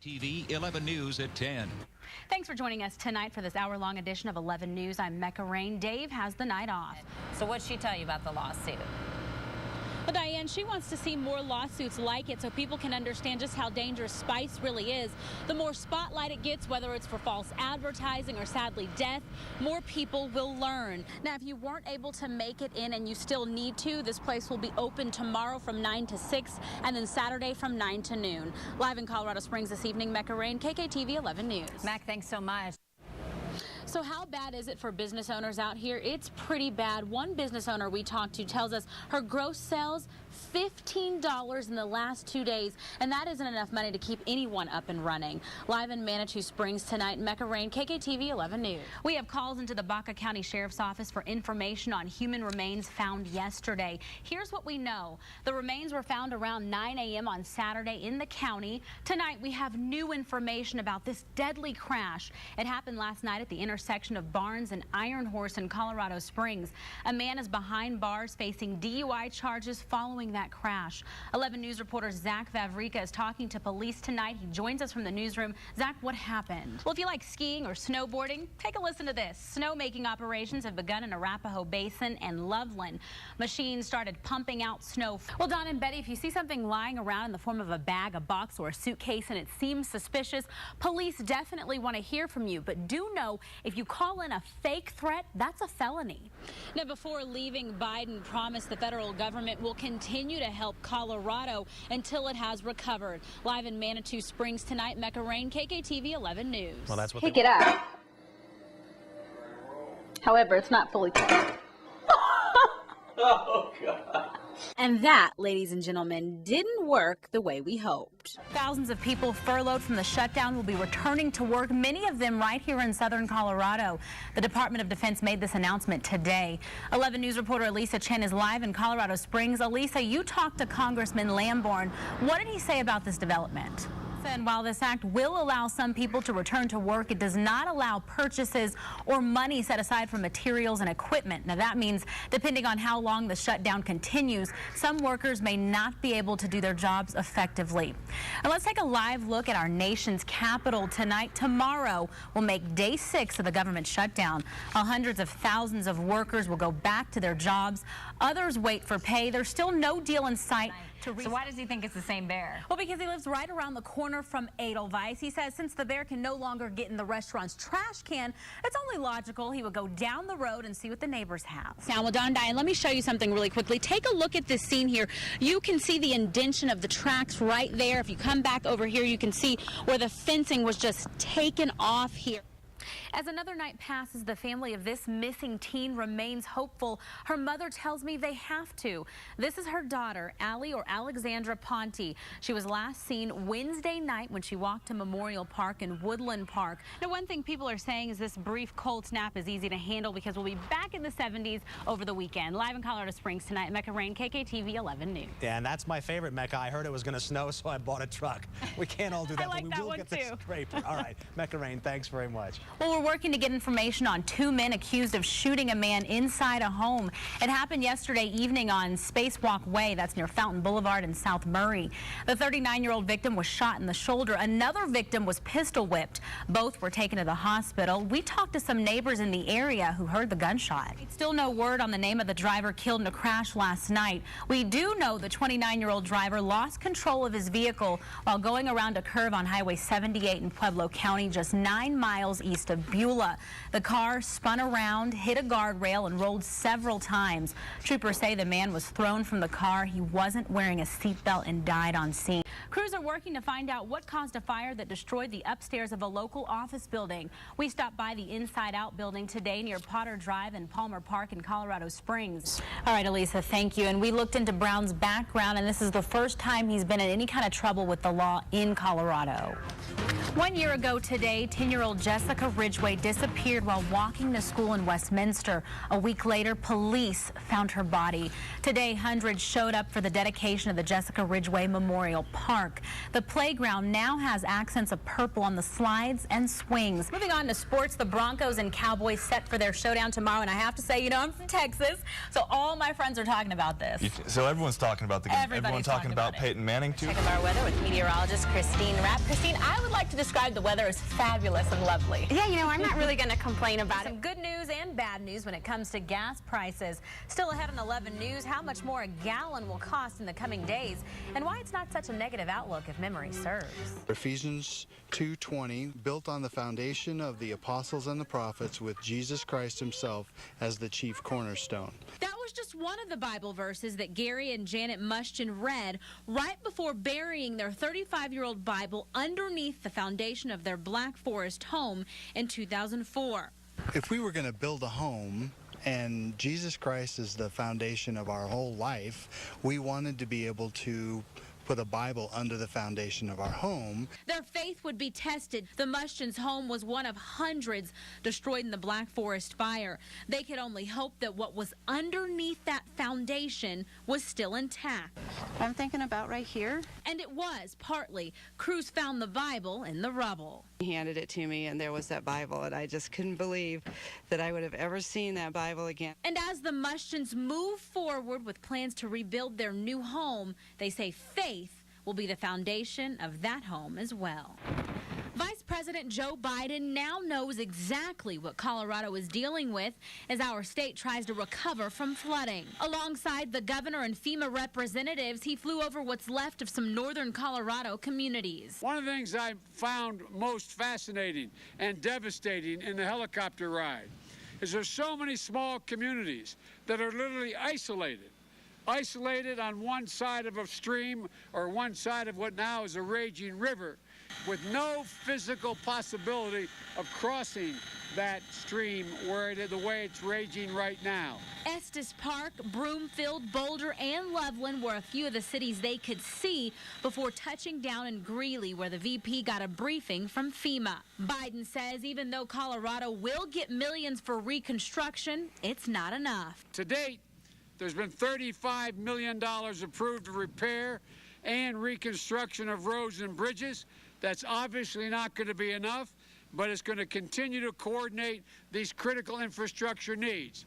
TV 11 News at 10. Thanks for joining us tonight for this hour-long edition of 11 News. I'm Mecca Rayne. Dave has the night off. So what'd she tell you about the lawsuit? Well, Diane, she wants to see more lawsuits like it so people can understand just how dangerous spice really is. The more spotlight it gets, whether it's for false advertising or sadly death, more people will learn. Now, if you weren't able to make it in and you still need to, this place will be open tomorrow from 9 to 6 and then Saturday from 9 to noon. Live in Colorado Springs this evening, Mecca Rayne, KKTV 11 News. Mac, thanks so much. So how bad is it for business owners out here? It's pretty bad. One business owner we talked to tells us her gross sales $15 in the last 2 days, and that isn't enough money to keep anyone up and running. Live in Manitou Springs tonight, Mecca Rayne, KKTV 11 News. We have calls into the Baca County Sheriff's Office for information on human remains found yesterday. Here's what we know. The remains were found around 9 a.m. on Saturday in the county. Tonight, we have new information about this deadly crash. It happened last night at the intersection of Barnes and Iron Horse in Colorado Springs. A man is behind bars facing DUI charges following that crash. 11 News reporter Zach Vavrica is talking to police tonight. He joins us from the newsroom. Zach, what happened? Well, if you like skiing or snowboarding, take a listen to this. Snowmaking operations have begun in Arapahoe Basin and Loveland. Machines started pumping out snow. Well, Don and Betty, if you see something lying around in the form of a bag, a box, or a suitcase and it seems suspicious, police definitely want to hear from you. But do know, if you call in a fake threat, that's a felony. Now, before leaving, Biden promised the federal government will continue to help Colorado until it has recovered. Live in Manitou Springs tonight, Mecca Rayne, KKTV 11 News. Well, that's what Pick it up. However, it's not fully charged. Oh, God. And that, ladies and gentlemen, didn't work the way we hoped. Thousands of people furloughed from the shutdown will be returning to work, many of them right here in southern Colorado. The Department of Defense made this announcement today. 11 News reporter Elisa Chen is live in Colorado Springs. Elisa, you talked to Congressman Lamborn. What did he say about this development? And while this act will allow some people to return to work, it does not allow purchases or money set aside for materials and equipment. Now, that means depending on how long the shutdown continues, some workers may not be able to do their jobs effectively. And let's take a live look at our nation's capital tonight. Tomorrow will make day 6 of the government shutdown. While hundreds of thousands of workers will go back to their jobs, others wait for pay. There's still no deal in sight. So why does he think it's the same bear? Well, because he lives right around the corner from Edelweiss. He says since the bear can no longer get in the restaurant's trash can, it's only logical he would go down the road and see what the neighbors have. Now, well, Don, Diane, let me show you something really quickly. Take a look at this scene here. You can see the indentation of the tracks right there. If you come back over here, you can see where the fencing was just taken off here. As another night passes, the family of this missing teen remains hopeful. Her mother tells me they have to. This is her daughter, Allie or Alexandra Ponte. She was last seen Wednesday night when she walked to Memorial Park and Woodland Park. Now, one thing people are saying is this brief cold snap is easy to handle because we'll be back in the 70s over the weekend. Live in Colorado Springs tonight, Mecca Rayne, KKTV 11 News. Yeah, and that's my favorite, Mecca. I heard it was going to snow, so I bought a truck. We can't all do that, I like but we that will one get this too. scraper. All right, Mecca Rayne, thanks very much. Well, we're working to get information on 2 men accused of shooting a man inside a home. It happened yesterday evening on Spacewalk Way. That's near Fountain Boulevard in South Murray. The 39-year-old victim was shot in the shoulder. Another victim was pistol whipped. Both were taken to the hospital. We talked to some neighbors in the area who heard the gunshot. Still no word on the name of the driver killed in a crash last night. We do know the 29-year-old driver lost control of his vehicle while going around a curve on Highway 78 in Pueblo County, just 9 miles east of Beulah. The car spun around, hit a guardrail, and rolled several times. Troopers say the man was thrown from the car. He wasn't wearing a seatbelt and died on scene. Crews are working to find out what caused a fire that destroyed the upstairs of a local office building. We stopped by the Inside Out building today near Potter Drive and Palmer Park in Colorado Springs. All right, Elisa, thank you. And we looked into Brown's background, and this is the first time he's been in any kind of trouble with the law in Colorado. 1 year ago today, 10-year-old Jessica Ridgway disappeared while walking to school in Westminster. A week later, police found her body. Today, hundreds showed up for the dedication of the Jessica Ridgway Memorial Park. The playground now has accents of purple on the slides and swings. Moving on to sports, the Broncos and Cowboys set for their showdown tomorrow. And I have to say, you know, I'm from Texas, so all my friends are talking about this. So everyone's talking about the game. Everybody's talking about it. Peyton Manning, too? Check out our weather with meteorologist Christine Rapp. Christine, I would like to describe the weather as fabulous and lovely. Yeah, you know, I'm not really going to complain about it. Some good news and bad news when it comes to gas prices. Still ahead on 11 News, how much more a gallon will cost in the coming days, and why it's not such a negative outlook if memory serves. Ephesians 2:20, built on the foundation of the apostles and the prophets with Jesus Christ himself as the chief cornerstone. That was just one of the Bible verses that Gary and Janet Mushton read right before burying their 35-year-old Bible underneath the foundation of their Black Forest home in 2004. If we were going to build a home and Jesus Christ is the foundation of our whole life, we wanted to be able to put a Bible under the foundation of our home. Their faith would be tested. The Mushtons' home was one of hundreds destroyed in the Black Forest fire. They could only hope that what was underneath that foundation was still intact. I'm thinking about right here. And it was, partly. Crews found the Bible in the rubble. He handed it to me, and there was that Bible, and I just couldn't believe that I would have ever seen that Bible again. And as the Mushtons move forward with plans to rebuild their new home, they say faith will be the foundation of that home as well. Vice President Joe Biden now knows exactly what Colorado is dealing with as our state tries to recover from flooding. Alongside the governor and FEMA representatives, he flew over what's left of some northern Colorado communities. One of the things I found most fascinating and devastating in the helicopter ride is there's so many small communities that are literally isolated on one side of a stream or one side of what now is a raging river, with no physical possibility of crossing that stream the way it's raging right now. Estes Park, Broomfield, Boulder, and Loveland were a few of the cities they could see before touching down in Greeley, where the VP got a briefing from FEMA. Biden says even though Colorado will get millions for reconstruction, it's not enough. To date, there's been $35 million approved to repair and reconstruction of roads and bridges. That's obviously not going to be enough, but it's going to continue to coordinate these critical infrastructure needs.